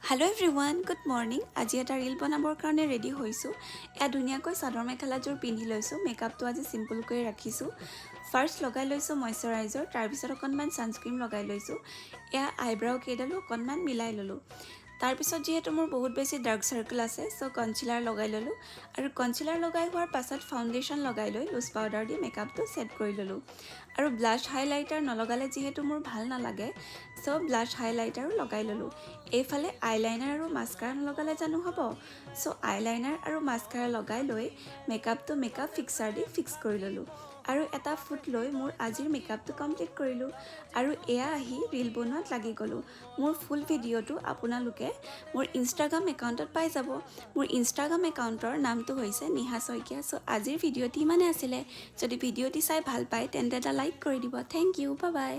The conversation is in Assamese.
Hello everyone, good morning. আজি এটা ৰীল বনাবৰ কাৰণে ৰেডি হৈছোঁ। এয়া ধুনীয়াকৈ চাদৰ মেখেলাযোৰ পিন্ধি লৈছোঁ। মেকআপটো আজি চিম্পলকৈ ৰাখিছোঁ। ফাৰ্ষ্ট লগাই লৈছোঁ মইশ্চাৰাইজাৰ, তাৰপিছত অকণমান ছানস্ক্ৰীম লগাই লৈছোঁ। এয়া আইব্ৰাও কেইডালো অকণমান মিলাই ল'লোঁ। তাৰপিছত যিহেতু মোৰ বহুত বেছি ডাৰ্ক চাৰ্কেল আছে, চ' কনচিলাৰ লগাই ল'লোঁ। আৰু কনচিলাৰ লগাই হোৱাৰ পাছত ফাউণ্ডেশ্যন লগাই লৈ লুজ পাউডাৰ দি মেকআপটো ছেট কৰি ল'লোঁ। আৰু ব্লাছ হাইলাইটাৰ নলগালে যিহেতু মোৰ ভাল নালাগে, চ' ব্লাছ হাইলাইটাৰো লগাই ল'লোঁ। এইফালে আইলাইনাৰ আৰু মাস্কাৰা নলগালে জানো হ'ব, চ' আইলাইনাৰ আৰু মাস্কাৰা লগাই লৈ মেকআপ ফিক্সাৰ দি ফিক্স কৰি ল'লোঁ। আৰু এটা ফুট লৈ মোৰ আজিৰ মেকআপটো কমপ্লিট কৰিলোঁ। আৰু এয়া আহি ৰীল বনোৱাত লাগি গ'লোঁ। মোৰ ফুল ভিডিঅ'টো আপোনালোকে মোৰ ইনষ্টাগ্ৰাম একাউণ্টত পাই যাব। মোৰ ইনষ্টাগ্ৰাম একাউণ্টৰ নামটো হৈছে নিহা শইকীয়া। চ' আজিৰ ভিডিঅ'টি ইমানে আছিলে। যদি ভিডিঅ'টি চাই ভাল পায় তেন্তে এটা লাইক কৰি দিব। Thank you, bye by.